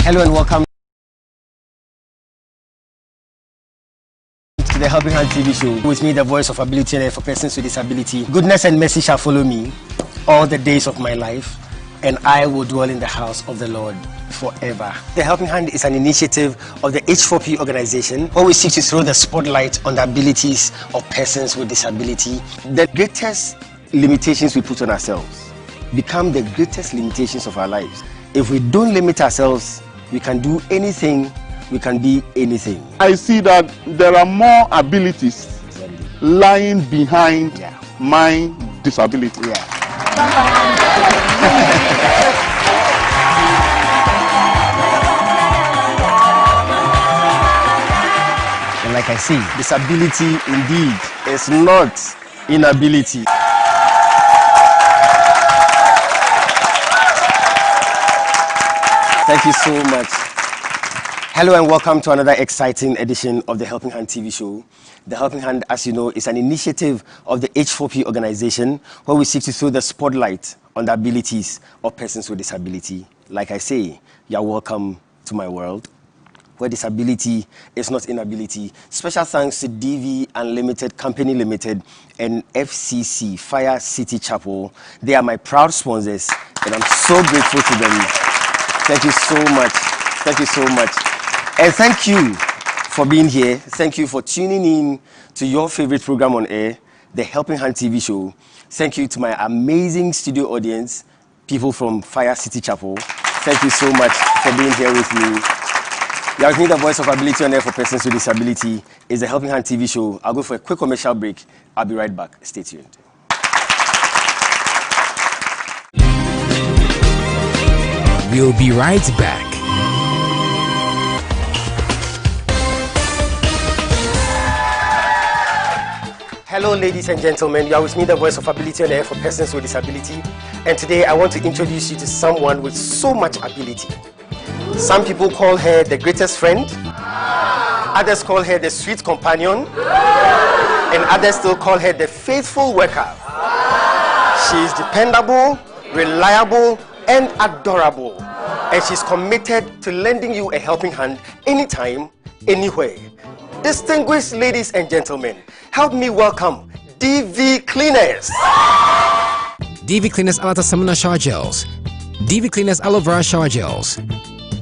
Hello and welcome to the Helping Hand TV show. With me, the voice of ability and for persons with disability. Goodness and mercy shall follow me all the days of my life, and I will dwell in the house of the Lord forever. The Helping Hand is an initiative of the H4P Organization where we seek to throw the spotlight on the abilities of persons with disability. The greatest limitations we put on ourselves become the greatest limitations of our lives. If we don't limit ourselves, we can do anything, we can be anything. I see that there are more abilities lying behind my disability. And like I say, disability indeed is not inability. Thank you so much. Hello and welcome to another exciting edition of the Helping Hand TV show. The Helping Hand, as you know, is an initiative of the H4P Organization where we seek to throw the spotlight on the abilities of persons with disability. Like I say, you're welcome to my world, where disability is not inability. Special thanks to DV Unlimited Company Limited and FCC, Fire City Chapel. They are my proud sponsors, and I'm so grateful to them. Thank you so much. Thank you so much. And thank you for being here. Thank you for tuning in to your favorite program on air, the Helping Hand TV show. Thank you to my amazing studio audience, people from Fire City Chapel. Thank you so much for being here with me. You are the voice of ability on air for persons with disability. It's the Helping Hand TV show. I'll go for a quick commercial break. I'll be right back. Stay tuned. We'll be right back. Hello, ladies and gentlemen. You are with me, the voice of ability on air for persons with disability. And today I want to introduce you to someone with so much ability. Some people call her the greatest friend. Others call her the sweet companion. And others still call her the faithful worker. She is dependable, reliable, and adorable. And she's committed to lending you a helping hand anytime, anywhere. Distinguished ladies and gentlemen, help me welcome DV Cleaners. DV Cleaners Alata Samuna Shower Gels, DV Cleaners Aloe Vera Shower Gels,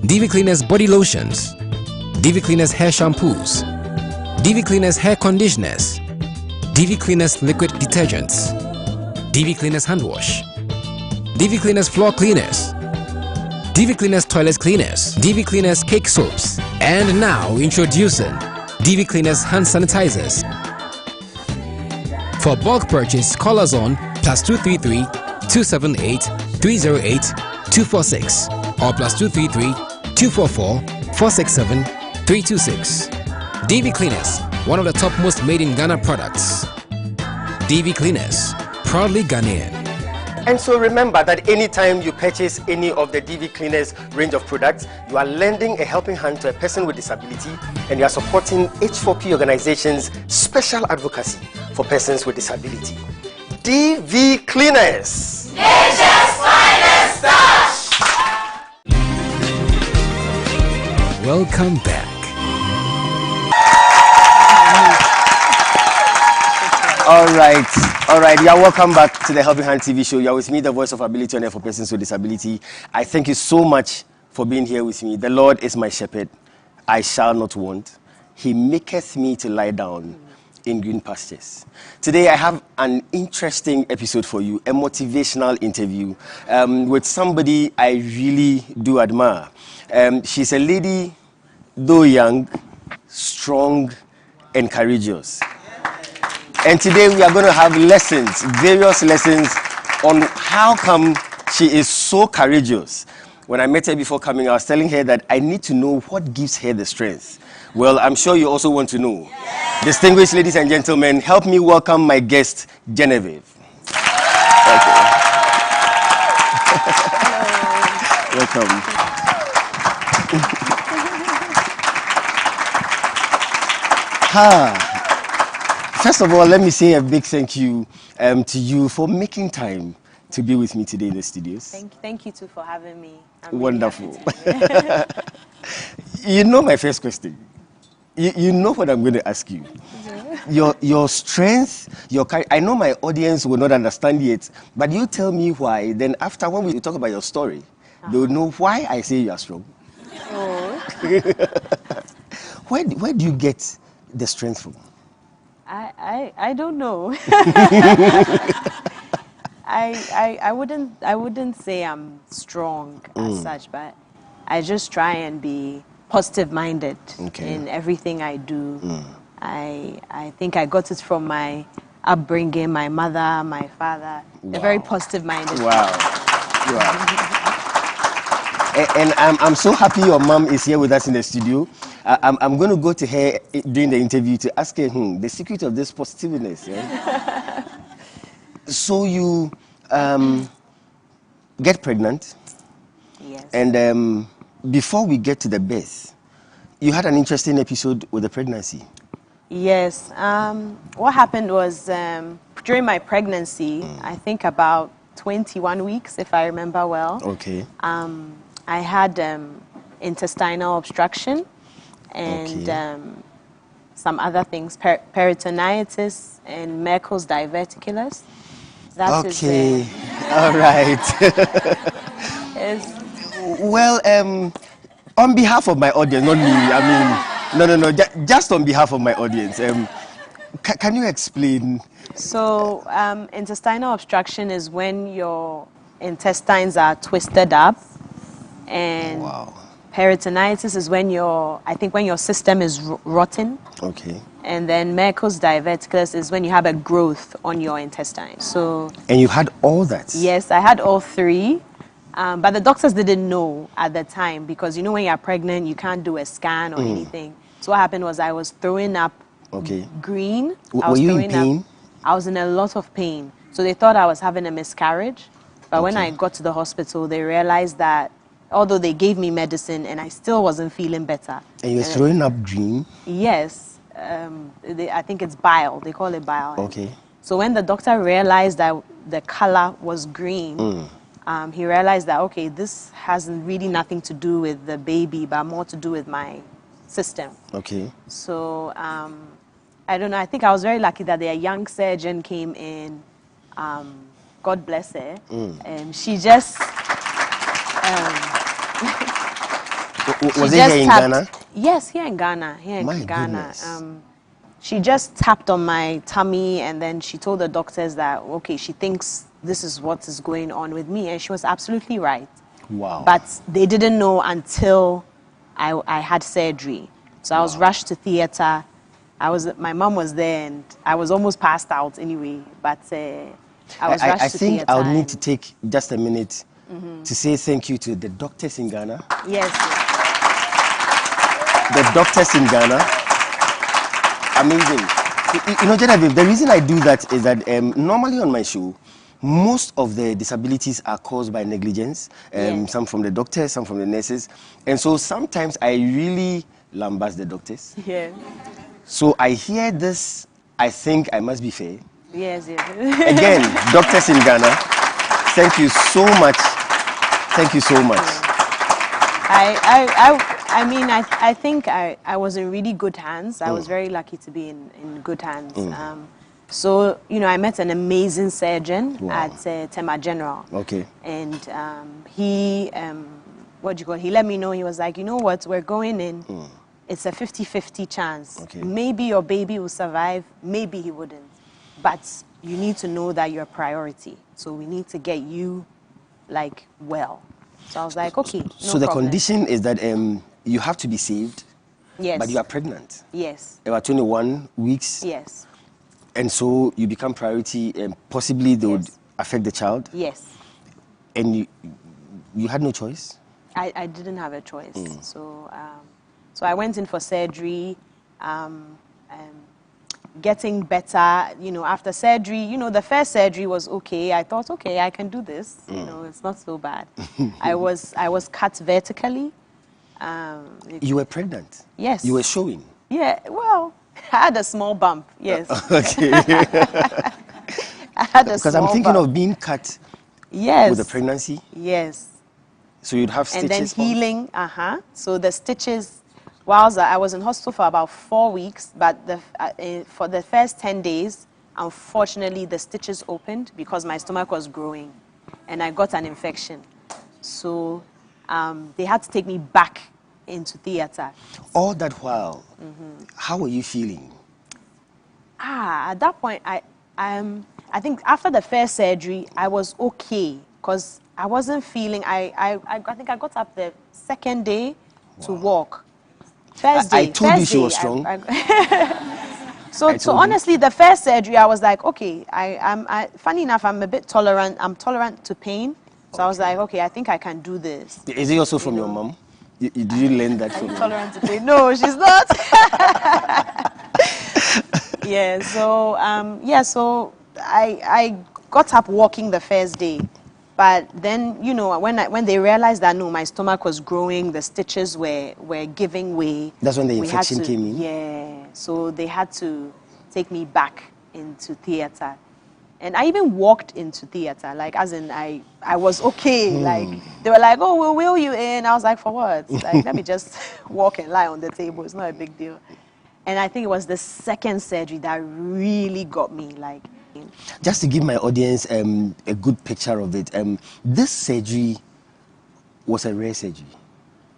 DV Cleaners Body Lotions, DV Cleaners Hair Shampoos, DV Cleaners Hair Conditioners, DV Cleaners Liquid Detergents, DV Cleaners Hand Wash, DV Cleaners Floor Cleaners, DV Cleaners Toilet Cleaners, DV Cleaners Cake Soaps, and now introducing DV Cleaners Hand Sanitizers. For bulk purchase, call us on +233 278 308 246 or +233 244 467 326. DV Cleaners, one of the top most made in Ghana products. DV Cleaners, proudly Ghanaian. And so remember that anytime you purchase any of the DV Cleaners range of products, you are lending a helping hand to a person with disability, and you are supporting H4P Organization's special advocacy for persons with disability. DV Cleaners. Nature's finest touch. Welcome back. All right. You are welcome back to the Helping Hand TV show. You are with me, the voice of ability on air for persons with disability. I thank you so much for being here with me. The Lord is my shepherd; I shall not want. He maketh me to lie down in green pastures. Today I have an interesting episode for you, a motivational interview with somebody I really do admire. She's a lady, though young, strong, and courageous. And today we are going to have lessons, various lessons on how come she is so courageous. When I met her before coming, I was telling her that I need to know what gives her the strength. Well, I'm sure you also want to know. Yes. Distinguished ladies and gentlemen, help me welcome my guest, Genevieve. Okay. Welcome. First of all, let me say a big thank you to you for making time to be with me today in the studios. Thank you too for having me. I'm Wonderful. Really happy to be here. You know my first question. You know what I'm going to ask you. Your strength, I know my audience will not understand yet, but you tell me why. Then after, when we talk about your story, they will know why I say you are strong. Oh. Where do you get the strength from? I don't know. I wouldn't say I'm strong as such, but I just try and be positive-minded in everything I do. I think I got it from my upbringing, my mother, my father. They're very positive-minded. Wow. And I'm so happy your mom is here with us in the studio. I'm going to go to her during the interview to ask her the secret of this positiveness. Yeah? So you get pregnant. Yes. And before we get to the birth, you had an interesting episode with the pregnancy. Yes. What happened was during my pregnancy, I think about 21 weeks, if I remember well. Okay. I had intestinal obstruction and some other things, peritonitis and Merkel's diverticulus. That is, all right. Well, on behalf of my audience, not me, I mean, no, just on behalf of my audience, can you explain? So, intestinal obstruction is when your intestines are twisted up, and peritonitis is when your system is rotten. Okay. And then Merkel's diverticulus is when you have a growth on your intestine. So. And you had all that? Yes, I had all three. But the doctors didn't know at the time because, when you're pregnant, you can't do a scan or anything. So what happened was I was throwing up green. Were you in pain? I was in a lot of pain. So they thought I was having a miscarriage. But when I got to the hospital, they realized that although they gave me medicine and I still wasn't feeling better. And you were throwing up green? Yes. I think it's bile. They call it bile. Okay. So when the doctor realized that the color was green, he realized that, okay, this has really nothing to do with the baby, but more to do with my system. Okay. So, I don't know, I think I was very lucky that a young surgeon came in, God bless her, and she just... was it here in Ghana? Yes, here in Ghana. Goodness. She just tapped on my tummy and then she told the doctors that, okay, she thinks this is what is going on with me. And she was absolutely right. Wow. But they didn't know until I had surgery. So I was rushed to theater. My mom was there and I was almost passed out anyway. But I was rushed to theater. I think I'll need to take just a minute to say thank you to the doctors in Ghana. Yes. The doctors in Ghana. Amazing. Genevieve, the reason I do that is that normally on my show, most of the disabilities are caused by negligence. Some from the doctors, some from the nurses. And so sometimes I really lambast the doctors. Yeah. So I hear this, I think I must be fair. Yes. Again, doctors in Ghana, thank you so much. Thank you so much. I mean, I think I was in really good hands. I was very lucky to be in good hands. So, I met an amazing surgeon at Tema General. Okay. And he, he let me know, he was like, you know what, we're going in. It's a 50-50 chance. Okay. Maybe your baby will survive, maybe he wouldn't. But you need to know that you're a priority. So we need to get you, well. So I was like, okay, no So the problem. condition is that you have to be saved. Yes. But you are pregnant. Yes. About 21 weeks. Yes. And so you become priority and possibly they would affect the child. Yes. And you had no choice? I didn't have a choice. So I went in for surgery, getting better, after surgery, the first surgery was okay. I thought, okay, I can do this. It's not so bad. I was cut vertically. You were pregnant? Yes. You were showing? Yeah, well, I had a small bump, yes. Okay. I had a because I'm thinking of being cut Yes. With the pregnancy? Yes. So you'd have stitches? And then healing, So the stitches, whilst I was in hospital for about 4 weeks, but for the first 10 days, unfortunately, the stitches opened because my stomach was growing and I got an infection. So they had to take me back into theater. All that while, how were you feeling? At that point, I think after the first surgery, I was okay because I wasn't feeling, I think I got up the second day to walk. First day. I told you she was strong. So honestly, the first surgery, I was like, okay, funny enough, I'm a bit tolerant. I'm tolerant to pain. So I was like, okay, I think I can do this. Is it also from your mom? Did you learn that from her? Tolerant to pain? No, she's not. Yeah, so I got up walking the first day. But then, when they realized that, no, my stomach was growing, the stitches were giving way. That's when the infection came in? Yeah, so they had to take me back into theater. And I even walked into theater, like, as in, I was okay. Like, they were like, oh, we'll wheel you in. I was like, for what? Like, let me just walk and lie on the table. It's not a big deal. And I think it was the second surgery that really got me, like. Just to give my audience a good picture of it, this surgery was a rare surgery.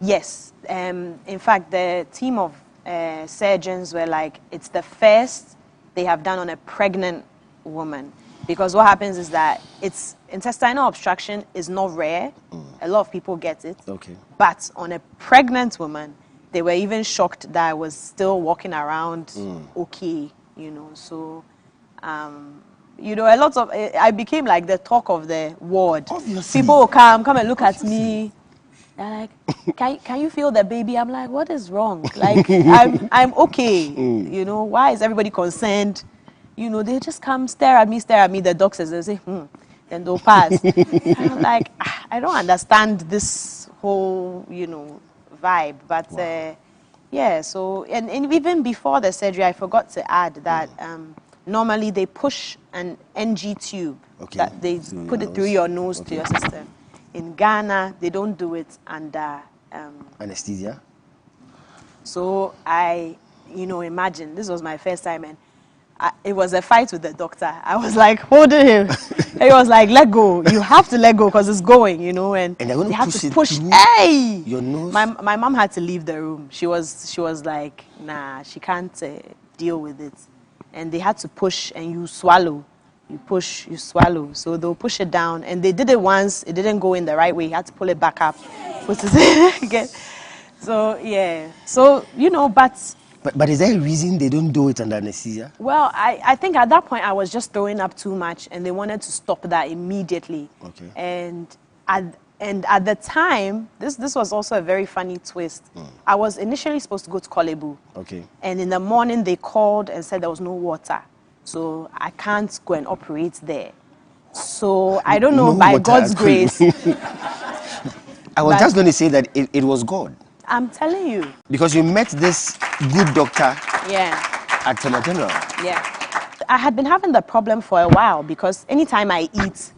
Yes. In fact, the team of surgeons were like, it's the first they have done on a pregnant woman. Because what happens is that intestinal obstruction is not rare. A lot of people get it. Okay. But on a pregnant woman, they were even shocked that I was still walking around okay, So, a lot of, I became like the talk of the ward. Obviously. People will come and look at me. They're like, can you feel the baby? I'm like, what is wrong? Like, I'm okay. Why is everybody concerned? They just come stare at me. The doctors, they say, then they'll pass. I'm like, I don't understand this whole, vibe. But, wow. So, and even before the surgery, I forgot to add that normally they push an NG tube. Okay. That they put it through your nose to your system. In Ghana, they don't do it under anesthesia. So imagine, this was my first time, and it was a fight with the doctor. I was like holding him. He was like, let go. You have to let go because it's going, and they had to push. Hey! Your nose? My mom had to leave the room. She was like, nah, she can't deal with it. And they had to push, and you swallow. You push, you swallow. So they'll push it down. And they did it once. It didn't go in the right way. You had to pull it back up. Put it again. So, yeah. So, But is there a reason they don't do it under anesthesia? Well, I think at that point I was just throwing up too much, and they wanted to stop that immediately. Okay. And at the time, this was also a very funny twist. I was initially supposed to go to Kolebu. Okay. And in the morning they called and said there was no water, so I can't go and operate there. So I don't know, by God's grace. I was just going to say that it was God. I'm telling you. Because you met this good doctor. Yeah. At Tema General. Yeah. I had been having the problem for a while because anytime I eat,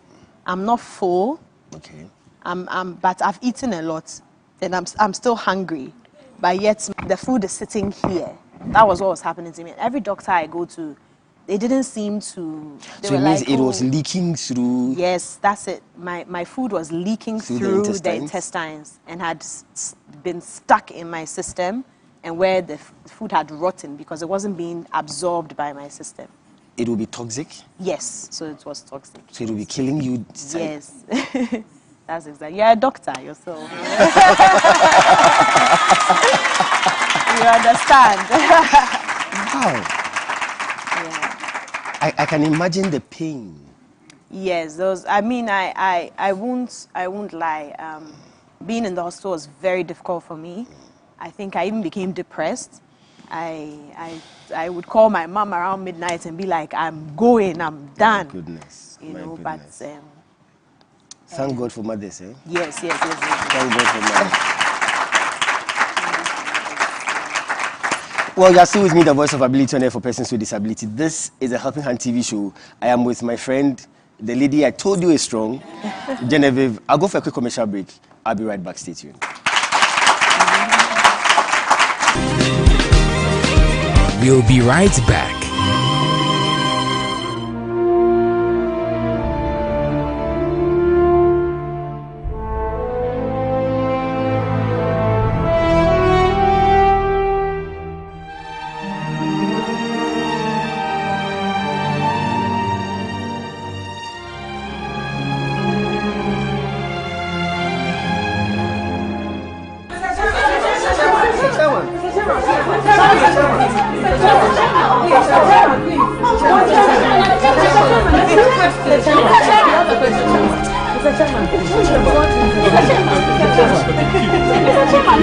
I'm not full. Okay. But I've eaten a lot, and I'm still hungry. But yet the food is sitting here. That was what was happening to me. Every doctor I go to, they didn't seem to. So it means it was leaking through. Yes, that's it. My food was leaking through the intestines and had been stuck in my system, and where the food had rotten because it wasn't being absorbed by my system. It will be toxic? Yes, so it was toxic. So it will be killing you? Yes. That's exactly. You're a doctor yourself. You understand? Wow. Yeah. I can imagine the pain. Yes, I won't lie. Being in the hospital was very difficult for me. I think I even became depressed. I would call my mom around midnight and be like, I'm going, I'm done. My goodness. My goodness. But thank God for mothers, eh? Yes. Thank God for mothers. Well, you are still with me, the voice of ability on air for persons with disability. This is a Helping Hand TV show. I am with my friend, The lady I told you is strong. Genevieve, I'll go for a quick commercial break. I'll be right back. Stay tuned. We'll be right back.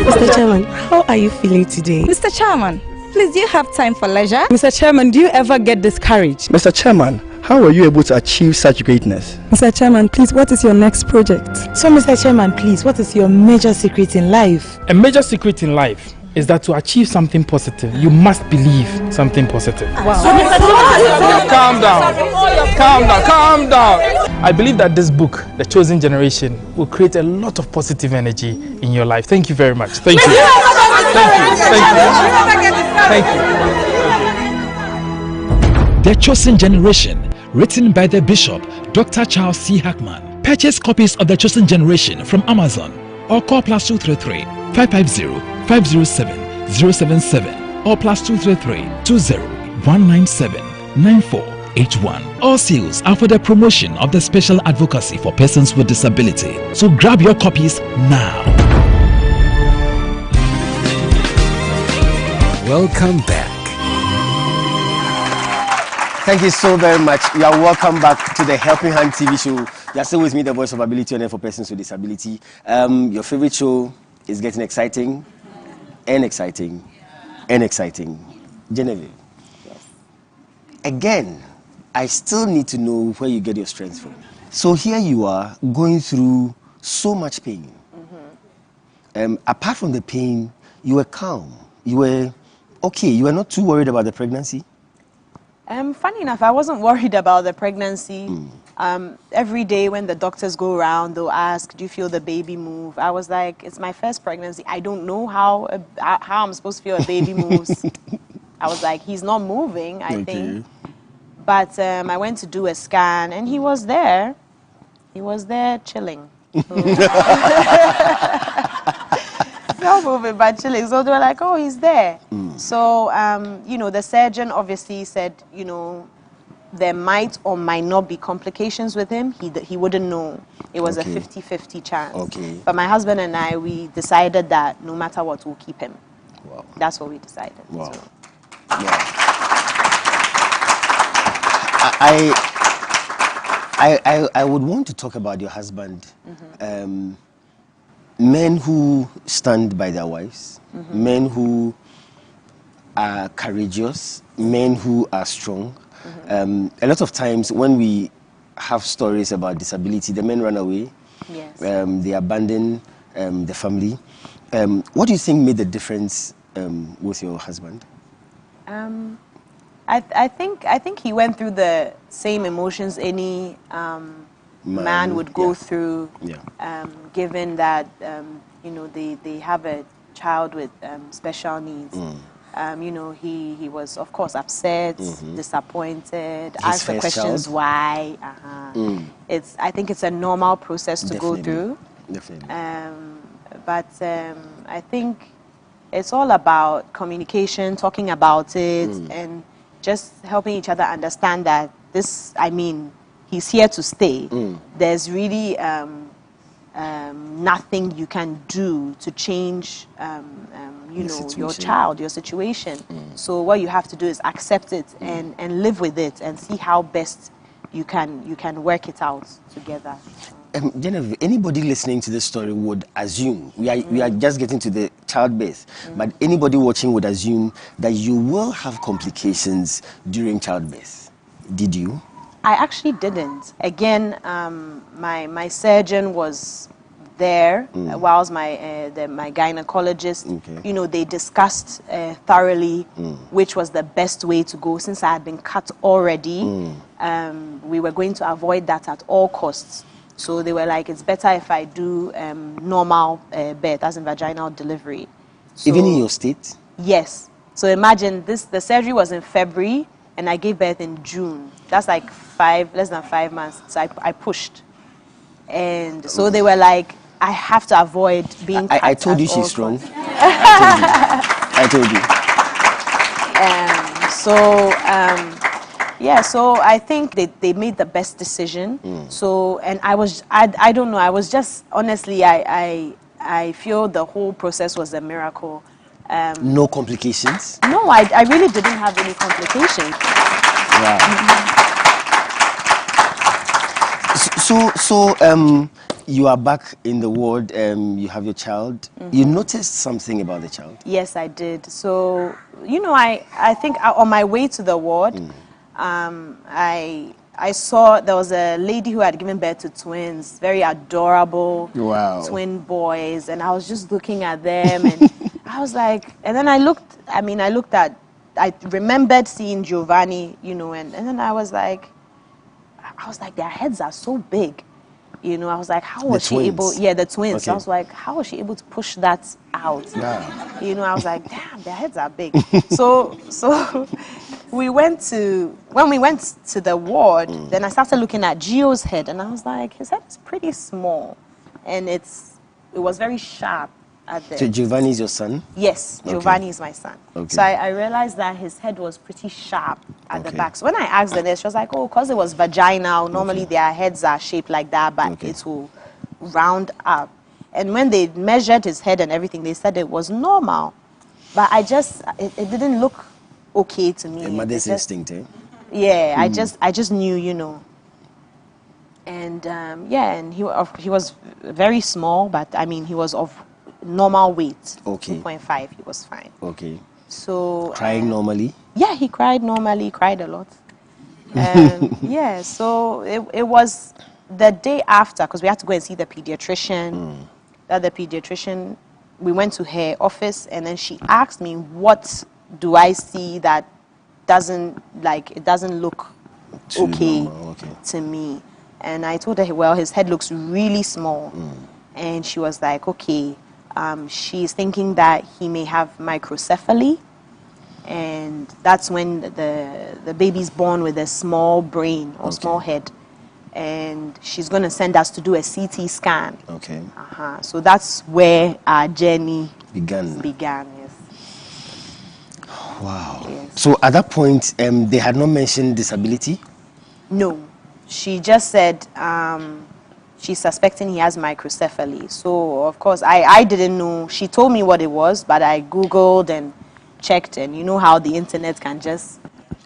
Mr. Chairman, how are you feeling today? Mr. Chairman, please, do you have time for leisure? Mr. Chairman, do you ever get discouraged? Mr. Chairman, how were you able to achieve such greatness? Mr. Chairman, please, what is your next project? So, Mr. Chairman, please, what is your major secret in life? A major secret in life is that to achieve something positive, you must believe something positive. Wow. Calm down. Calm down. Calm down. I believe that this book, The Chosen Generation, will create a lot of positive energy in your life. Thank you very much. Thank you. Thank you. The Chosen Generation, written by the Bishop, Dr. Charles C. Hackman. Purchase copies of The Chosen Generation from Amazon or call +233 550 507 077 or +233 20 197 9481. All sales are for the promotion of the special advocacy for persons with disability. So grab your copies now. Welcome back. Thank you so very much. You are welcome back to the Helping Hand TV show. You are still with me, the voice of ability on for persons with disability. Your favorite show is getting exciting and exciting and exciting. Genevieve. Yes. Again, I still need to know where you get your strength from. So here you are going through so much pain. Apart from the pain, you were calm. You were okay. You were not too worried about the pregnancy. Funny enough, I wasn't worried about the pregnancy. Every day when the doctors go around, they'll ask, do you feel the baby move? I was like, it's my first pregnancy. I don't know how I'm supposed to feel a baby moves. I was like, he's not moving, I think. But I went to do a scan, and he was there. He was there chilling. Not moving, but chilling. So they were like, oh, he's there. So, the surgeon obviously said, there might or might not be complications with him. He wouldn't know. It was a 50-50 chance. Okay. But my husband and I, we decided that no matter what, we'll keep him. Wow. That's what we decided. Wow. So. Wow. I would want to talk about your husband. Men who stand by their wives, men who are courageous, men who are strong. A lot of times when we have stories about disability, the men run away. Yes. They abandon the family. What do you think made the difference with your husband? I think he went through the same emotions any man would go through, given that they have a child with special needs. He was of course upset, disappointed, asked the questions why. I think it's a normal process to go through. Definitely. But I think it's all about communication, talking about it, and just helping each other understand that he's here to stay. There's really nothing you can do to change, your child, your situation. So what you have to do is accept it and live with it and see how best you can work it out together. Genevieve, anybody listening to this story would assume, we are just getting to the childbirth, but anybody watching would assume that you will have complications during childbirth. Did you? I actually didn't. Again, my surgeon was there, whilst my gynecologist, they discussed thoroughly which was the best way to go. Since I had been cut already, we were going to avoid that at all costs. So they were like, it's better if I do normal birth, as in vaginal delivery. So, even in your state? Yes. So imagine the surgery was in February, and I gave birth in June. That's like less than 5 months. So I pushed. And so they were like, I have to avoid being cut. I told you she's strong. I told you. So I think they made the best decision. So, and I don't know, I was just, honestly, I feel the whole process was a miracle. No complications? No, I really didn't have any complications. Wow. So, you are back in the ward, you have your child. You noticed something about the child? Yes, I did. So, I think on my way to the ward, I saw there was a lady who had given birth to twins, very adorable twin boys, and I was just looking at them, and I was like, and then I remembered seeing Giovanni, and then I was like, their heads are so big. I was like, how was she able? Yeah, the twins. Okay. I was like, how was she able to push that out? Yeah. I was like, damn, their heads are big. So when we went to the ward, then I started looking at Gio's head, and I was like, his head is pretty small, and it was very sharp. So Giovanni is your son? Yes, Giovanni is my son. Okay. So I realized that his head was pretty sharp at the back. So when I asked the nurse, she was like, oh, because it was vaginal, normally their heads are shaped like that, but it will round up. And when they measured his head and everything, they said it was normal. But it didn't look okay to me. A mother's instinct, eh? Yeah, I just knew, And and he was very small, but I mean, he was of normal weight. Okay. 2.5, he was fine. Okay. So crying normally? Yeah, he cried normally, cried a lot. So it was the day after, because we had to go and see the pediatrician. That the pediatrician, we went to her office, and then she asked me, what do I see that doesn't look okay to me? And I told her, well, his head looks really small. And she was like, okay. She's thinking that he may have microcephaly, and that's when the baby's born with a small brain or small head, and she's going to send us to do a CT scan. Okay. So that's where our journey began. Yes. Wow. Yes. So at that point, they had not mentioned disability? No. She just said she's suspecting he has microcephaly. So, of course, I didn't know. She told me what it was, but I Googled and checked, and you know how the internet can just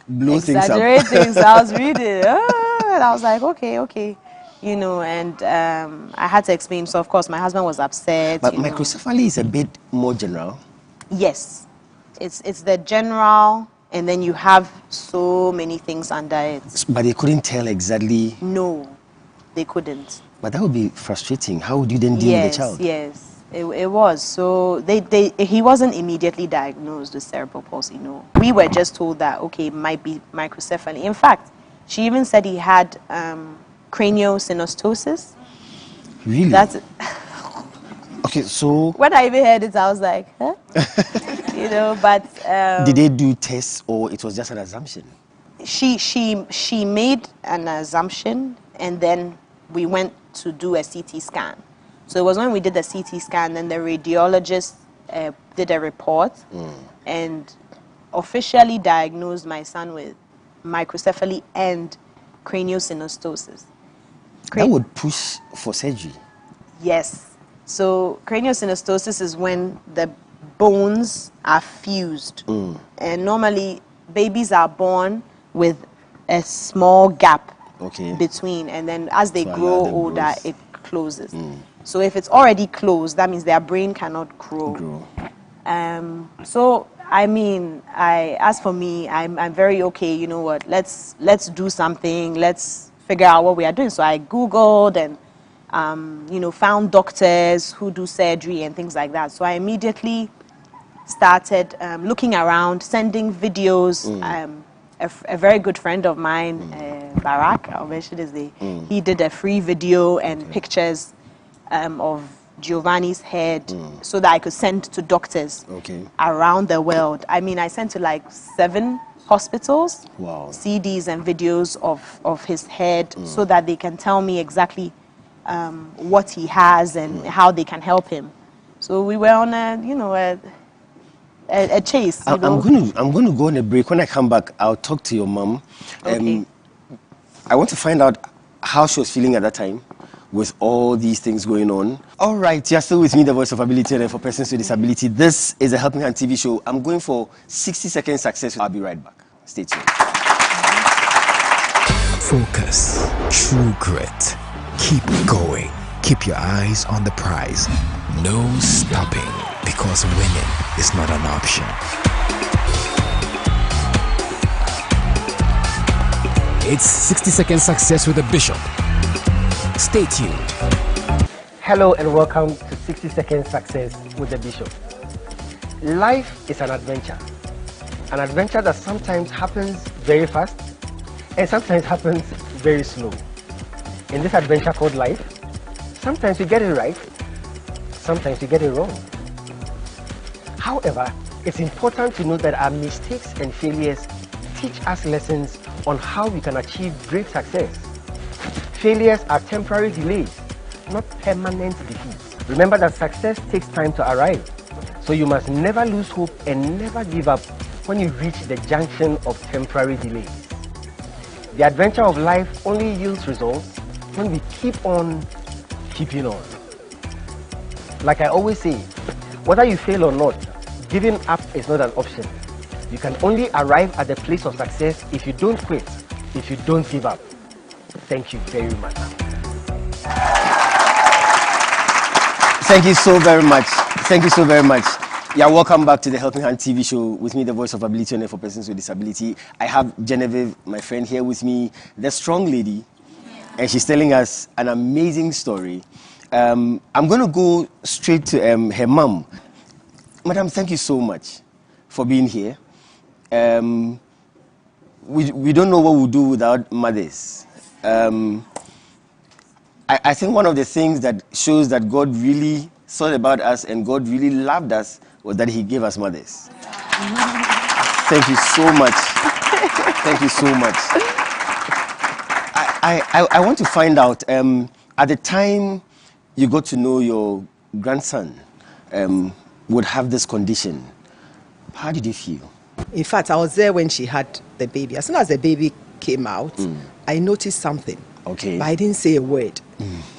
exaggerate things. I was reading, and I was like, okay. And I had to explain. So, of course, my husband was upset. But microcephaly is a bit more general. Yes. It's the general, and then you have so many things under it. But they couldn't tell exactly? No, they couldn't. But that would be frustrating. How would you then deal with the child? Yes, it was. So he wasn't immediately diagnosed with cerebral palsy, no. We were just told that, okay, it might be microcephaly. In fact, she even said he had craniosynostosis. Really? That's okay, so... When I even heard it, I was like, huh? But... Did they do tests, or it was just an assumption? She made an assumption, and then we went to do a CT scan. So it was when we did the CT scan, then the radiologist did a report and officially diagnosed my son with microcephaly and craniosynostosis. That would push for surgery. Yes. So craniosynostosis is when the bones are fused. And normally babies are born with a small gap between, and then as they grow older, it closes. So if it's already closed, that means their brain cannot grow. So I mean, as for me, I'm very okay. You know what? Let's do something. Let's figure out what we are doing. So I Googled, and found doctors who do surgery and things like that. So I immediately started looking around, sending videos. A very good friend of mine, Barak, I'll mention his name, he did a free video and pictures of Giovanni's head so that I could send to doctors around the world. I mean, I sent to like 7 hospitals, CDs and videos of his head so that they can tell me exactly what he has and how they can help him. So we were on a chase. I'm going to go on a break. When I come back, I'll talk to your mom. Okay. I want to find out how she was feeling at that time with all these things going on. All right, you're still with me, the voice of ability and for persons with disability. This is a Helping Hand TV show. I'm going for 60-second success. I'll be right back. Stay tuned. Focus, true grit. Keep going. Keep your eyes on the prize. No stopping, because winning is not an option. It's 60-second success with the Bishop. Stay tuned. Hello and welcome to 60-second success with the Bishop. Life is an adventure that sometimes happens very fast and sometimes happens very slow. In this adventure called life, sometimes we get it right, sometimes we get it wrong. However, it's important to know that our mistakes and failures teach us lessons on how we can achieve great success. Failures are temporary delays, not permanent defeats. Remember that success takes time to arrive, so you must never lose hope and never give up when you reach the junction of temporary delays. The adventure of life only yields results when we keep on keeping on. Like I always say, whether you fail or not, giving up is not an option. You can only arrive at the place of success if you don't quit, if you don't give up. Thank you very much. Thank you so very much. Thank you so very much. Yeah, welcome back to the Helping Hand TV show with me, the voice of ability and for persons with disability. I have Genevieve, my friend, here with me, the strong lady, and she's telling us an amazing story. I'm going to go straight to her mom. Madam, thank you so much for being here. We don't know what we'll do without mothers. I think one of the things that shows that God really thought about us and God really loved us was that he gave us mothers. Thank you so much. Thank you so much. I want to find out, at the time you got to know your grandson would have this condition, how did you feel? In fact, I was there when she had the baby. As soon as the baby came out, I noticed something. Okay. But I didn't say a word.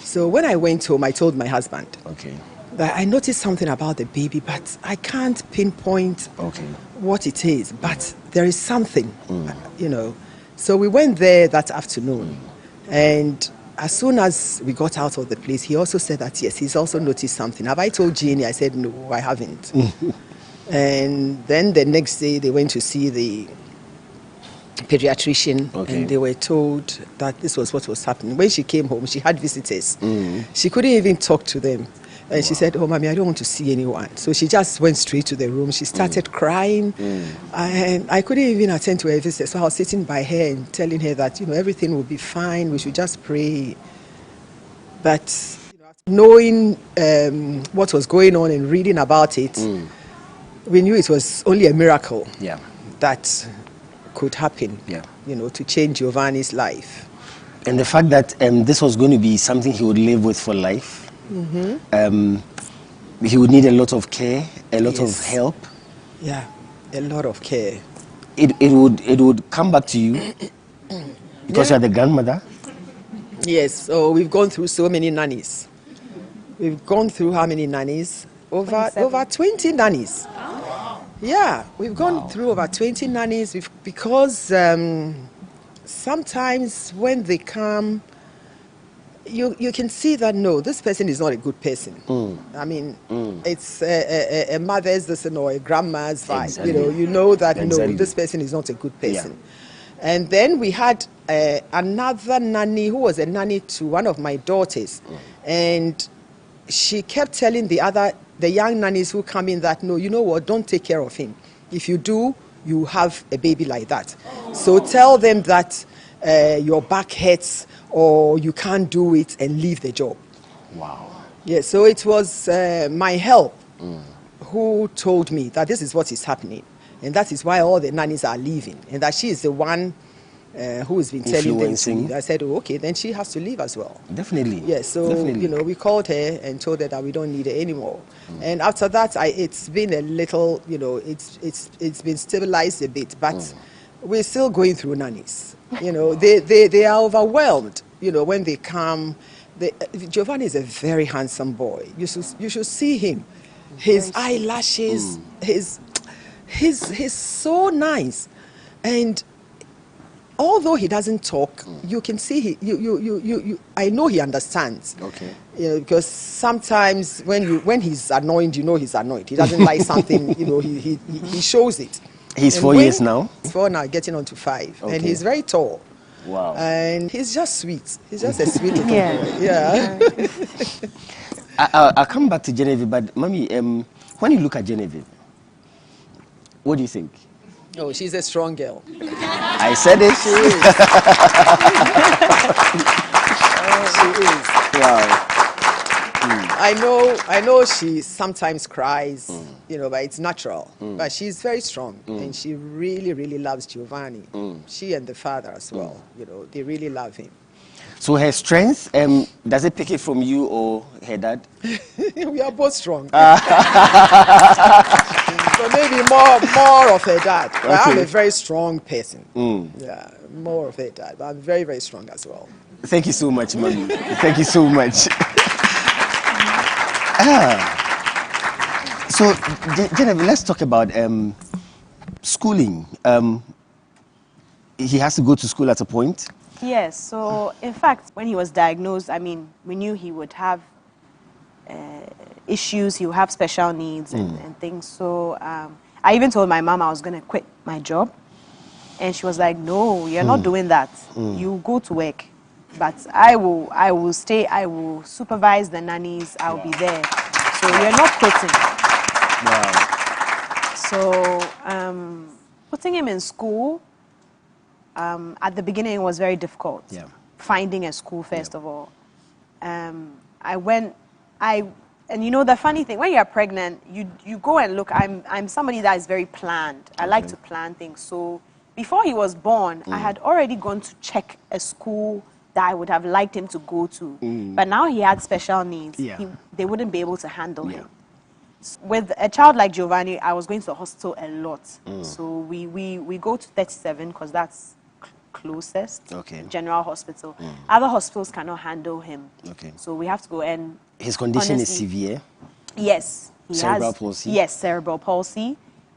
So when I went home, I told my husband. Okay. That I noticed something about the baby, but I can't pinpoint what it is. But there is something, So we went there that afternoon. And as soon as we got out of the place, he also said that, yes, he's also noticed something. Have I told Jeannie? I said, no, I haven't. And then the next day, they went to see the pediatrician, and they were told that this was what was happening. When she came home, she had visitors. She couldn't even talk to them. And she said, oh, Mommy, I don't want to see anyone. So she just went straight to the room. She started crying. And I couldn't even attend to her visitors. So I was sitting by her and telling her that, everything will be fine. We should just pray. But knowing what was going on and reading about it, we knew it was only a miracle that could happen, to change Giovanni's life. And the fact that this was going to be something he would live with for life, he would need a lot of care, a lot of help. Yeah, a lot of care. It would come back to you because you're the grandmother. Yes, so we've gone through so many nannies. We've gone through how many nannies? Over 20 nannies. Yeah, we've gone through over 20 nannies because sometimes when they come, you can see that, no, this person is not a good person. I mean, it's a mother's or a grandma's vibe. Exactly. You know that, no, this person is not a good person. Yeah. And then we had another nanny who was a nanny to one of my daughters, and she kept telling the young nannies who come in that, no, you know what, don't take care of him. If you do, you have a baby like that. So tell them that your back hurts or you can't do it and leave the job. Wow. Yeah, so it was my help who told me that this is what is happening. And that is why all the nannies are leaving. And that she is the one who has been telling them to leave. I said, oh, okay, then she has to leave as well. Definitely. Yes, so, definitely. You know, we called her and told her that we don't need her anymore. And after that, it's been a little, you know, it's been stabilized a bit, but we're still going through nannies. You know, they are overwhelmed, you know, when they come. Giovanni is a very handsome boy. You should see him. His eyelashes, he's so nice. And although he doesn't talk, you can see I know he understands. Okay. You know, because sometimes when he's annoyed, you know he's annoyed. He doesn't like something, you know, he shows it. He's 4 years now? He's 4 now, getting on to 5. Okay. And he's very tall. Wow. And he's just sweet. He's just a sweet little boy. Yeah. I'll come back to Genevieve, but Mommy, when you look at Genevieve, what do you think? Oh, she's a strong girl. I said it. She is. She is. Wow. I know she sometimes cries, you know, but it's natural. But she's very strong, and she really, really loves Giovanni. She and the father as well, you know, they really love him. So her strength, does it pick it from you or her dad? We are both strong. So maybe more of her dad. Okay. I'm a very strong person. Yeah, more of her dad. But I'm very, very strong as well. Thank you so much, Mommy. Thank you so much. So, Genevieve, let's talk about schooling. He has to go to school at a point? Yes. So, in fact, when he was diagnosed, I mean, we knew he would have issues, he would have special needs and things. So, I even told my mom I was going to quit my job. And she was like, no, you're not doing that. You go to work. But I will stay, I will supervise the nannies, I'll be there. So you're not quitting. Wow. So putting him in school, at the beginning it was very difficult. Yeah. Finding a school, first of all. And you know the funny thing, when you're pregnant, you go and look, I'm somebody that is very planned. I like to plan things. So before he was born, I had already gone to check a school that I would have liked him to go to. But now he had special needs. They wouldn't be able to handle him. With a child like Giovanni, I was going to the hospital a lot. So we go to 37 because that's closest, general hospital. Other hospitals cannot handle him. So we have to go and... His condition is severe? Yes. Cerebral palsy? Yes, cerebral palsy.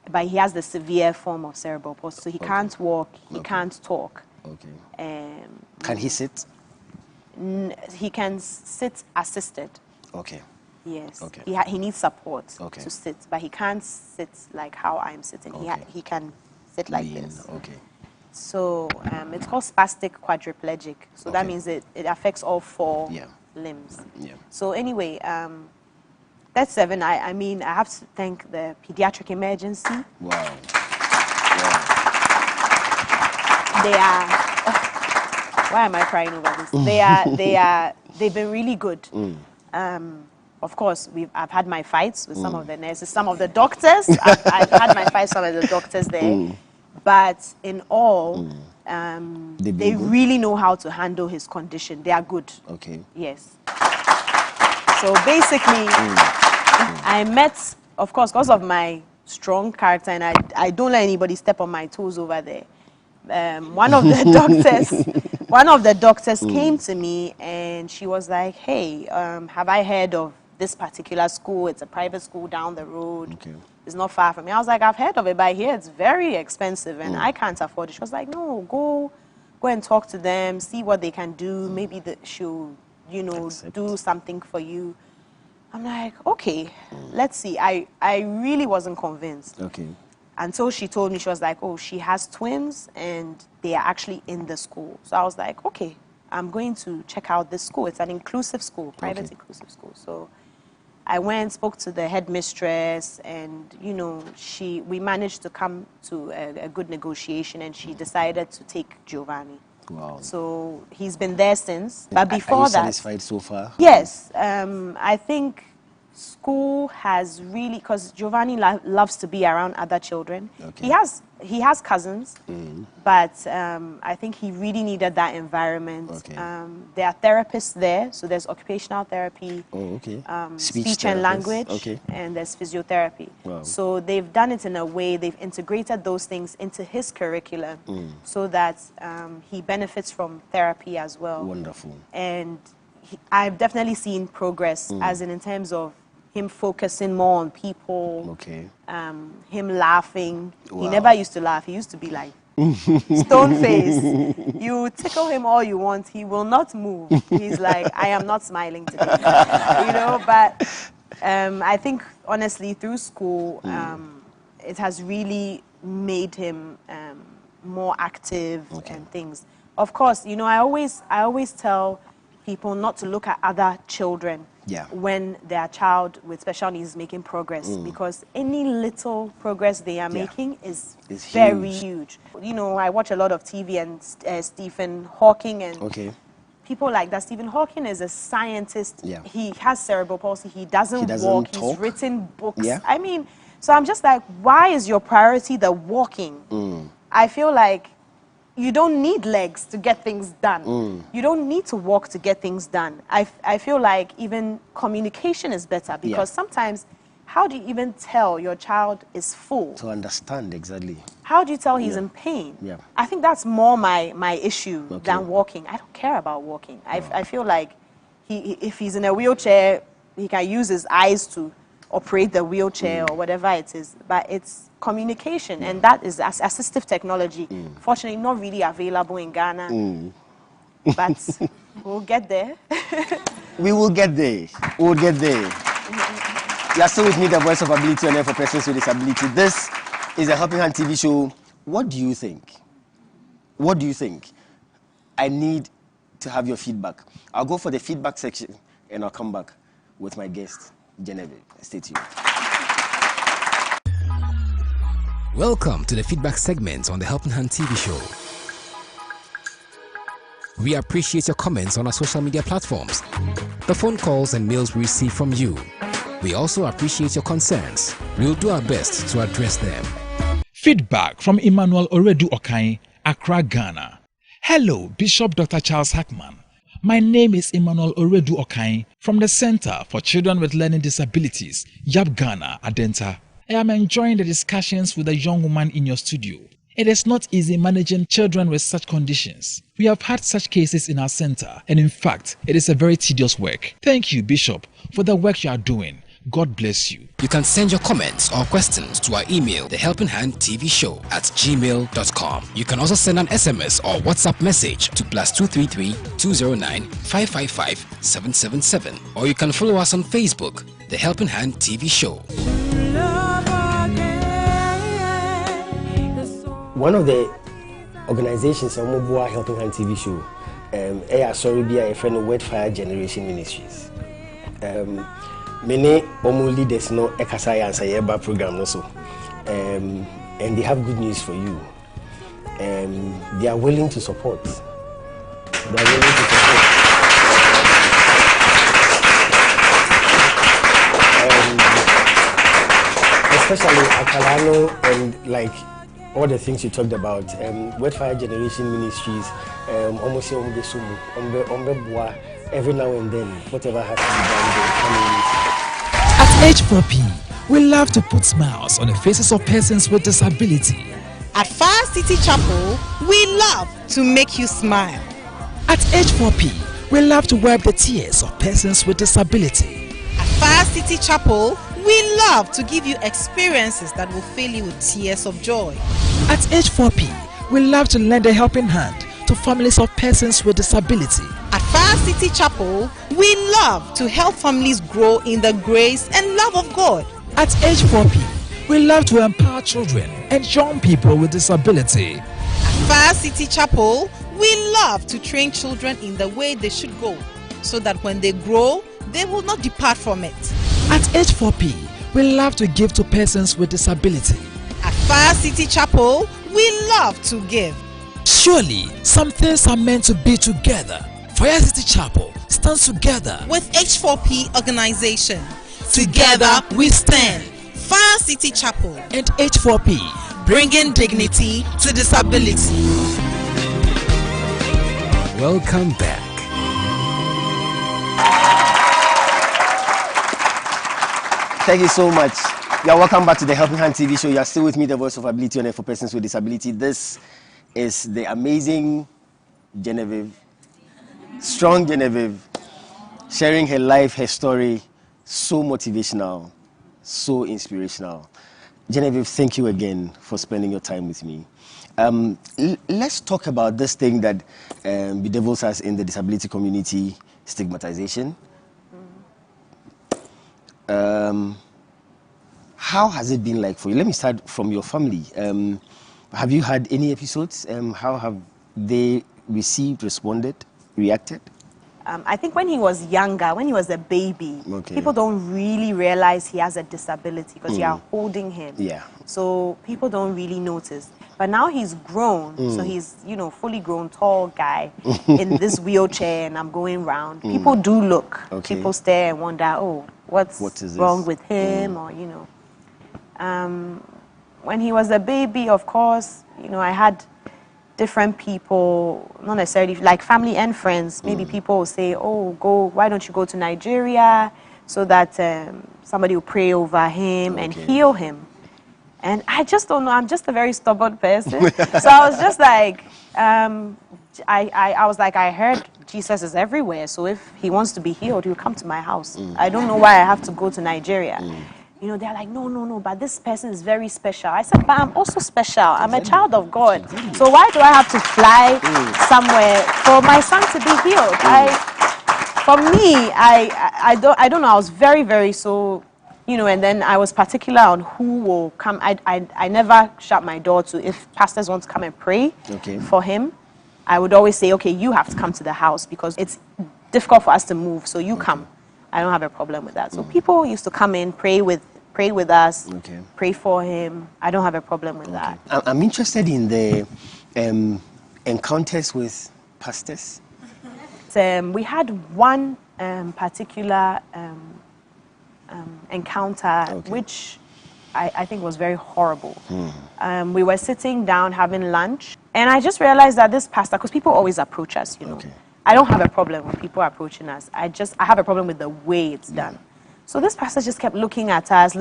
But he has the severe form of cerebral palsy. So he can't walk, he can't talk. Can he sit? He can sit assisted. Yes. He needs support to sit, but he can't sit like how I'm sitting. He can sit like this. So it's called spastic quadriplegic. So that means it affects all 4 limbs. So anyway, that's 7. I mean, I have to thank the pediatric emergency. Wow. They are... why am I crying over this? They've been really good. Of course, I've had my fights with some of the nurses, some of the doctors. I've had my fights with some of the doctors there. But in all, they really know how to handle his condition. They are good. Yes. So basically, I met, of course, because of my strong character, and I don't let anybody step on my toes over there. One of the doctors came to me and she was like, hey, have I heard of this particular school? It's a private school down the road. It's not far from me. I was like, I've heard of it, but here it's very expensive and I can't afford it. She was like, no, go and talk to them, see what they can do. Maybe she'll, you know, do something for you. I'm like, okay, let's see. I really wasn't convinced. until she told me, she was like, oh, she has twins and they are actually in the school. So I was like, okay, I'm going to check out this school. It's an inclusive school, private inclusive school. So I went, spoke to the headmistress, and, you know, we managed to come to a good negotiation, and she decided to take Giovanni. Wow. So he's been there since. But before are you that... satisfied so far? Yes. I think school has really... Because Giovanni loves to be around other children. Okay. He has cousins, but I think he really needed that environment. Okay. There are therapists there, so there's occupational therapy, speech and language, and there's physiotherapy. Wow. So they've done it in a way, they've integrated those things into his curriculum so that he benefits from therapy as well. Wonderful. And I've definitely seen progress, as in terms of him focusing more on people, him laughing. Wow. He never used to laugh. He used to be like, stone face. You tickle him all you want, he will not move. He's like, I am not smiling today. You know, but I think, honestly, through school, it has really made him more active and things. Of course, you know, I always tell people not to look at other children when their child with special needs is making progress, because any little progress they are making is very huge. You know, I watch a lot of TV, and Stephen Hawking and people like that. Stephen Hawking is a scientist. He has cerebral palsy. He doesn't walk. Talk. He's written books. I mean, so I'm just like, why is your priority the walking? I feel like you don't need legs to get things done. You don't need to walk to get things done. I feel like even communication is better, because sometimes, how do you even tell your child is full? To understand, exactly. How do you tell he's in pain? I think that's more my issue than walking. I don't care about walking. I feel like if he's in a wheelchair, he can use his eyes to operate the wheelchair or whatever it is. But it's communication, and that is assistive technology. Fortunately, not really available in Ghana, but we'll get there. We will get there. We'll get there. You are still with me, the voice of ability on air for persons with disability. This is a Helping Hand TV show. What do you think? What do you think? I need to have your feedback. I'll go for the feedback section, and I'll come back with my guest, Genevieve. Stay tuned. Welcome to the feedback segment on the Helping Hand TV show. We appreciate your comments on our social media platforms, the phone calls and mails we receive from you. We also appreciate your concerns. We'll do our best to address them. Feedback from Emmanuel Oredu Okai, Accra, Ghana. Hello, Bishop Dr. Charles Hackman. My name is Emmanuel Oredu Okai from the Center for Children with Learning Disabilities, Yab Ghana, Adenta. I am enjoying the discussions with a young woman in your studio. It is not easy managing children with such conditions. We have had such cases in our center, and in fact, it is a very tedious work. Thank you, Bishop, for the work you are doing. God bless you. You can send your comments or questions to our email, thehelpinghandtvshow@gmail.com. You can also send an SMS or WhatsApp message to +233 209 555 777. Or you can follow us on Facebook, The Helping Hand TV Show. One of the organizations on Mobile Helping Hand TV show, a friend of Wetfire Generation Ministries. Many leaders know Ekasai and Sayeba program also. And they have good news for you. They are willing to support. Especially Akalano and like all the things you talked about, Wetfire Generation Ministries, almost every now and then, whatever has to be done, they come in. At H4P, we love to put smiles on the faces of persons with disability. At Fire City Chapel, we love to make you smile. At H4P, we love to wipe the tears of persons with disability. At Fire City Chapel, we love to give you experiences that will fill you with tears of joy. At H4P, we love to lend a helping hand to families of persons with disability. At Fire City Chapel, we love to help families grow in the grace and love of God. At H4P, we love to empower children and young people with disability. At Fire City Chapel, we love to train children in the way they should go, so that when they grow, they will not depart from it. At H4P, we love to give to persons with disability. At Fire City Chapel, we love to give. Surely, some things are meant to be together. Fire City Chapel stands together with H4P Organization. Together we stand. Fire City Chapel and H4P, bringing dignity to disability. Welcome back. Thank you so much. Yeah, welcome back to the Helping Hand TV show. You are still with me, the voice of ability on air for persons with disability. This is the amazing Genevieve, strong Genevieve, sharing her life, her story. So motivational, so inspirational. Genevieve, thank you again for spending your time with me. Let's talk about this thing that bedevils us in the disability community, stigmatization. How has it been like for you? Let me start from your family. Have you had any episodes? How have they received, responded, reacted? I think when he was younger, when he was a baby, people don't really realize he has a disability because you are holding him. Yeah. So people don't really notice. But now he's grown, so he's, you know, fully grown, tall guy in this wheelchair, and I'm going round. People do look. People stare and wonder, oh, what's wrong with him, or, you know. When he was a baby, of course, you know, I had different people, not necessarily like family and friends. Maybe people will say, oh, why don't you go to Nigeria so that somebody will pray over him and heal him. And I just don't know. I'm just a very stubborn person. So I was just like, I was like, I heard Jesus is everywhere. So if he wants to be healed, he'll come to my house. I don't know why I have to go to Nigeria. You know, they're like, no, but this person is very special. I said, but I'm also special. I'm a child of God. So why do I have to fly somewhere for my son to be healed? For me, I don't know. I was very, very so, you know, and then I was particular on who will come. I never shut my door to if pastors want to come and pray for him. I would always say, okay, you have to come to the house because it's difficult for us to move. So you come. I don't have a problem with that. So people used to come in, pray with us, pray for him. I don't have a problem with that. I'm interested in the encounters with pastors. We had one particular encounter which I think was very horrible. We were sitting down having lunch, and I just realized that this pastor, because people always approach us, you know. I don't have a problem with people approaching us. I have a problem with the way it's done. So this pastor just kept looking at us,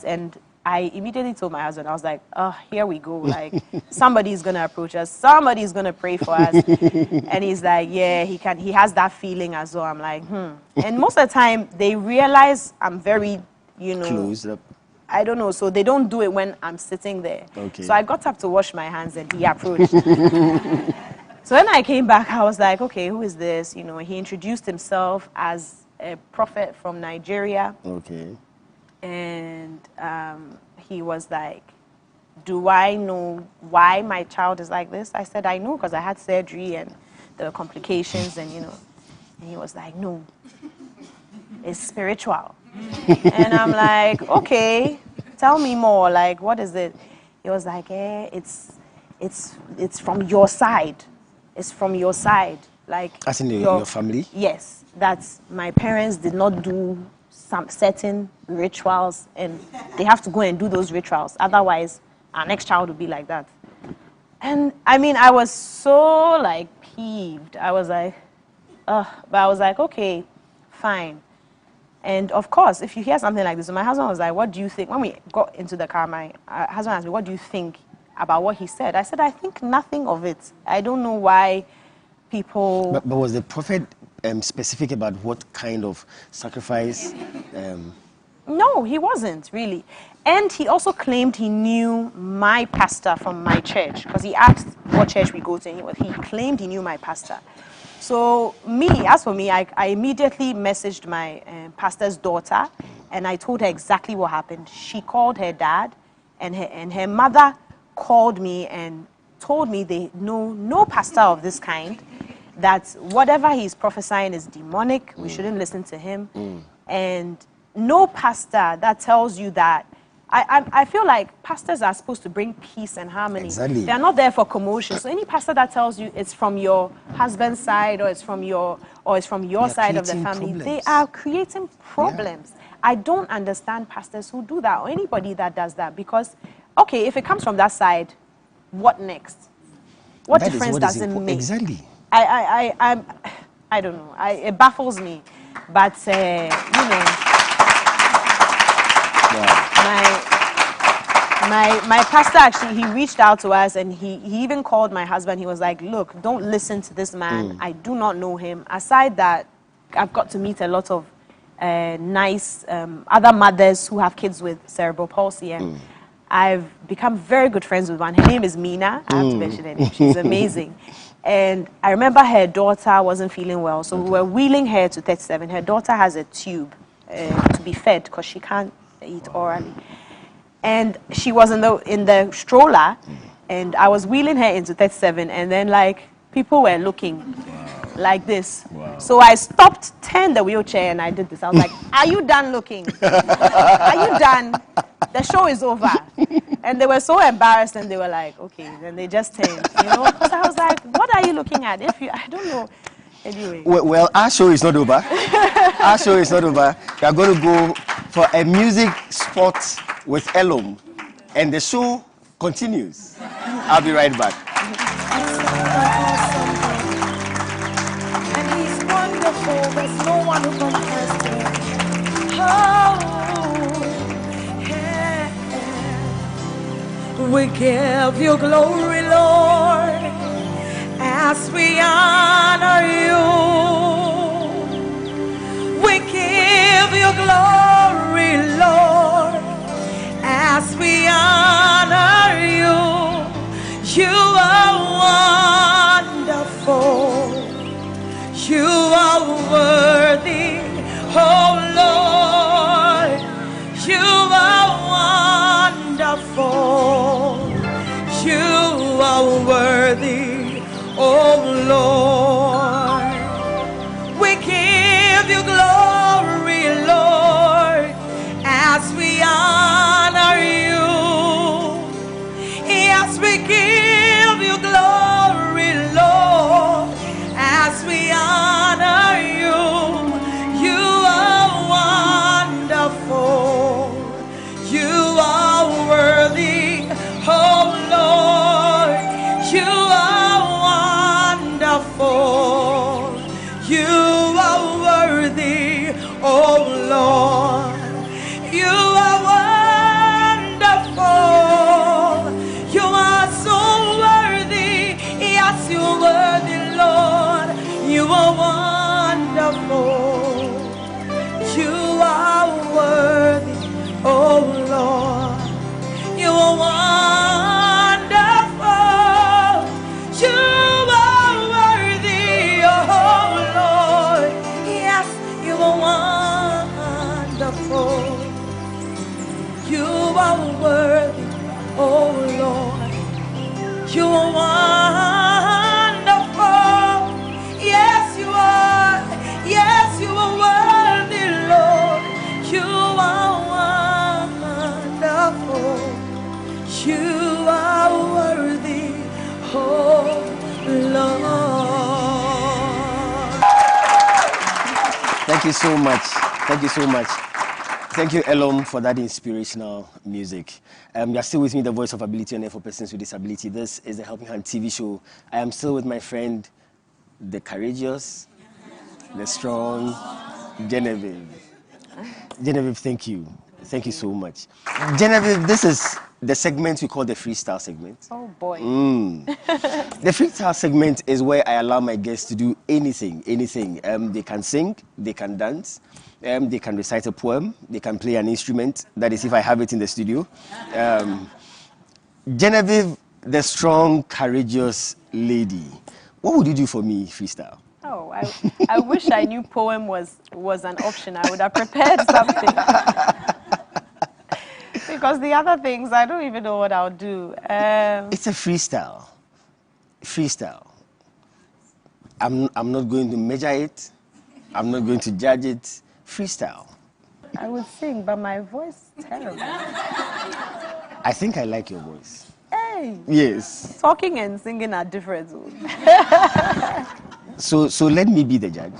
and I immediately told my husband, I was like, oh, here we go. Like, somebody's going to approach us. Somebody's going to pray for us. And he's like, yeah, he has that feeling as well. I'm like, And most of the time, they realize I'm very, you know. Closed up. I don't know. So they don't do it when I'm sitting there. So I got up to wash my hands, and he approached. So when I came back, I was like, okay, who is this? You know, he introduced himself as a prophet from Nigeria. And he was like, do I know why my child is like this? I said, I know, because I had surgery and there were complications, and, you know. And he was like, no, it's spiritual. And I'm like, okay, tell me more. Like, what is it? He was like, it's from your side. It's from your side. Like, as in your family? Yes. That my parents did not do some certain rituals, and they have to go and do those rituals. Otherwise, our next child will be like that. And I mean, I was so like peeved. I was like, ugh. But I was like, okay, fine. And of course, if you hear something like this, my husband was like, what do you think? When we got into the car, my husband asked me, what do you think about what he said? I said, I think nothing of it. I don't know why people... But was the prophet specific about what kind of sacrifice? No, he wasn't, really. And he also claimed he knew my pastor from my church, because he asked what church we go to, and he claimed he knew my pastor. So as for me, I immediately messaged my pastor's daughter, and I told her exactly what happened. She called her dad, and her mother called me and told me they know no pastor of this kind, that whatever he's prophesying is demonic, we shouldn't listen to him, and no pastor that tells you that. I feel like pastors are supposed to bring peace and harmony. Exactly. They are not there for commotion. So any pastor that tells you it's from your husband's side or it's from your side of the family, they are creating problems. Yeah. I don't understand pastors who do that or anybody that does that, because, okay, if it comes from that side, what next? What difference does it make? Exactly. I don't know. It baffles me, but you know. My pastor actually, he reached out to us, and he even called my husband. He was like, look, don't listen to this man. I do not know him. Aside that, I've got to meet a lot of nice other mothers who have kids with cerebral palsy, and I've become very good friends with one. Her name is Mina. I have to mention her name. She's amazing. And I remember her daughter wasn't feeling well, so we were wheeling her to 37. Her daughter has a tube to be fed because she can't eat orally. And she was in the stroller, and I was wheeling her into 37, and then like people were looking like this. So I stopped, turned the wheelchair, and I did this. I was like, are you done looking? Are you done? The show is over. And they were so embarrassed, and they were like, okay. Then they just turned, you know. So I was like, what are you looking at? I don't know. Anyway. Well, our show is not over. Our show is not over. We are going to go for a music spot with Elom, and the show continues. I'll be right back. And he's wonderful. There's no one who compares to him. Oh, yeah. We give you glory, Lord, as we honor you. We give you glory, Lord, as we honor you. You are wonderful. You are worthy, oh Lord. You are wonderful. You are worthy, oh Lord. We give you glory, Lord, as we honor you. Yes, we give you glory, Lord, as we honor you. You are wonderful. You are worthy, oh Lord. You are wonderful. You are worthy, oh Lord. You are wonderful. You are so worthy. Yes, you are worthy, Lord. You are wonderful. You are worthy, oh Lord. You are wonderful. You are worthy, oh Lord. Yes, you are wonderful. You are worthy, oh Lord. You are wonderful. Yes, you are. Yes, you are worthy, Lord. You are wonderful. You are worthy, oh Lord. Thank you so much. Thank you so much. Thank you, Elom, for that inspirational music. You are still with me, the voice of ability on air for persons with disability. This is the Helping Hand TV show. I am still with my friend, the courageous, the strong, Genevieve. Genevieve, thank you. Thank you so much. Genevieve, this is the segment we call the freestyle segment. Oh, boy. The freestyle segment is where I allow my guests to do anything. They can sing, they can dance, they can recite a poem, they can play an instrument. That is if I have it in the studio. Genevieve, the strong, courageous lady. What would you do for me, freestyle? Oh, I wish I knew poem was an option. I would have prepared something. Because the other things, I don't even know what I'll do. It's a freestyle. Freestyle. I'm not going to measure it. I'm not going to judge it. Freestyle. I would sing, but my voice is terrible. I think I like your voice. Hey! Yes. Talking and singing are different. So let me be the judge.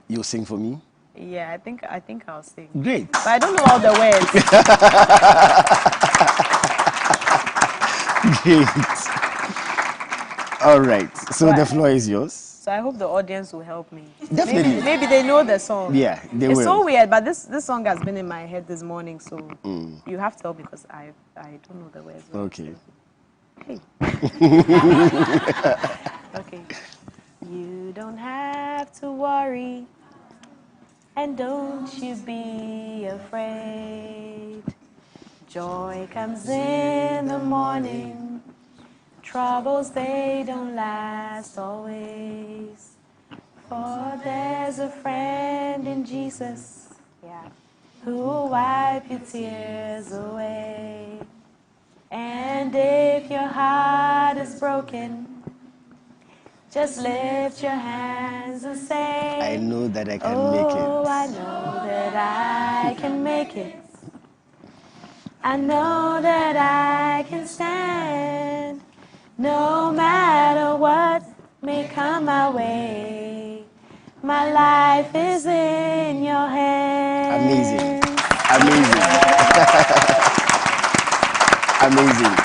You'll sing for me? Yeah, I think I'll sing. Great. But I don't know all the words. Great. All right. So the floor is yours. So I hope the audience will help me. Definitely. Maybe they know the song. Yeah, they will. It's so weird, but this song has been in my head this morning, so you have to help because I don't know the words. Okay. Okay. Okay. You don't have to worry, and don't you be afraid. Joy comes in the morning. Troubles, they don't last always. For there's a friend in Jesus, who will wipe your tears away. And if your heart is broken, just lift your hands and say, I know that I can make it. Oh, I know that I can make it. I know that I can stand. No matter what may come my way, my life is in your hands. Amazing. Amazing. Amazing.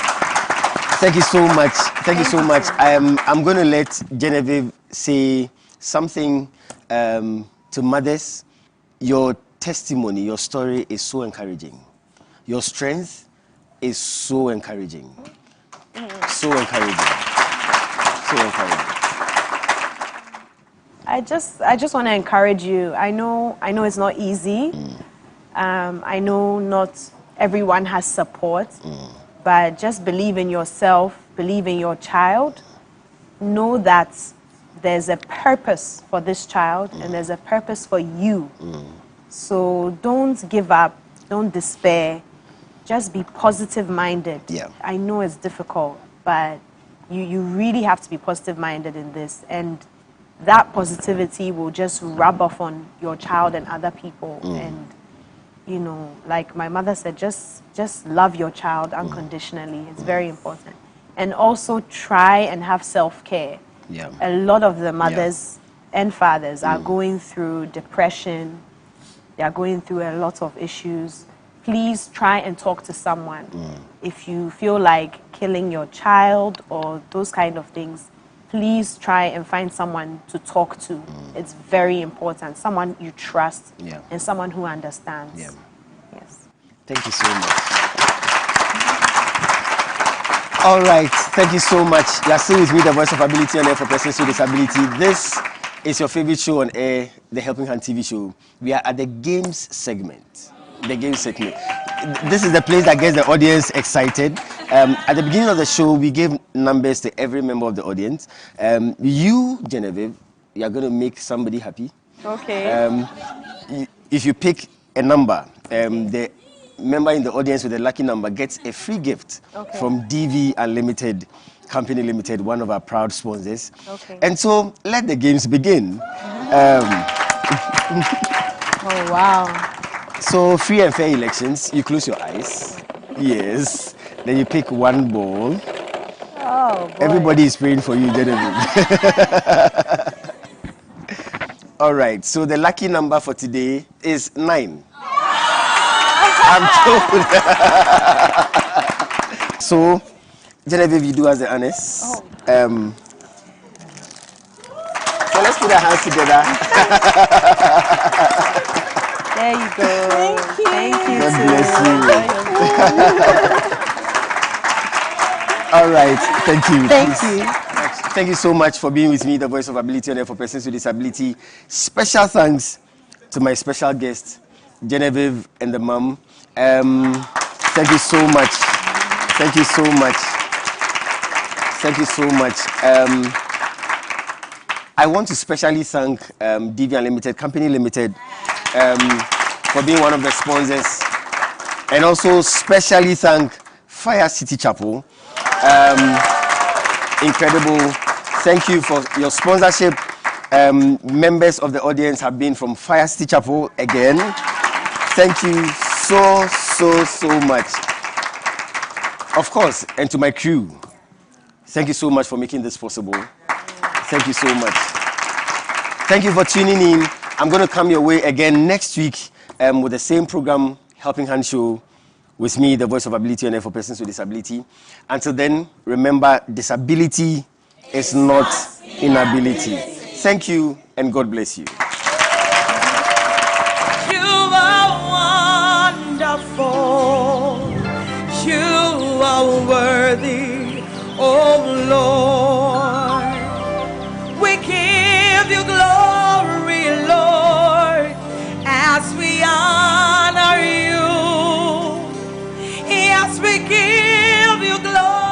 Thank you so much. Thank you so much. I'm going to let Genevieve say something to mothers. Your testimony, your story is so encouraging. Your strength is so encouraging. So encouraging. So encouraging. I just want to encourage you. I know it's not easy. I know not everyone has support, but just believe in yourself, believe in your child. Know that there's a purpose for this child and there's a purpose for you. So don't give up, don't despair. Just be positive-minded. Yeah. I know it's difficult, but you really have to be positive-minded in this. And that positivity will just rub off on your child and other people. And, you know, like my mother said, just love your child unconditionally. It's very important. And also try and have self-care. Yeah. A lot of the mothers and fathers are going through depression. They are going through a lot of issues. Please try and talk to someone. If you feel like killing your child or those kind of things, please try and find someone to talk to. It's very important. Someone you trust and someone who understands. Yeah. Yes. Thank you so much. All right. Thank you so much. You are still with me, the voice of ability on air for persons with disability. This is your favorite show on air, the Helping Hand TV show. We are at the games segment. The game segment. This is the place that gets the audience excited. At the beginning of the show, we gave numbers to every member of the audience. You, Genevieve, you are going to make somebody happy. Okay. If you pick a number, the member in the audience with the lucky number gets a free gift from DV Unlimited Company Limited, one of our proud sponsors. Okay. And so, let the games begin. Oh, wow. So, free and fair elections, you close your eyes. Yes. Then you pick one ball. Oh, boy. Everybody is praying for you, Genevieve. All right. So, the lucky number for today is 9. I'm told. So, Genevieve, you do as the honors. Oh. So, let's put our hands together. There you go. Thank you. God bless you. All right. Thank you. Thank you. Thank you so much for being with me, the voice of ability on air for persons with disability. Special thanks to my special guest, Genevieve and the mom. Thank you so much. Thank you so much. Thank you so much. I want to specially thank DV Unlimited Company Limited for being one of the sponsors And also specially thank Fire City Chapel. Incredible. Thank you for your sponsorship. Members of the audience have been from Fire City Chapel again. Thank you so much. Of course, and to my crew, thank you so much for making this possible. Thank you so much. Thank you for tuning in. I'm going to come your way again next week with the same program, Helping Hand Show, with me, the voice of ability on air for persons with disability. Until then, remember, disability is not inability. Thank you, and God bless you. You are wonderful. You are worthy, oh Lord. We give you glory, Lord, as we honor you. Yes, we give you glory.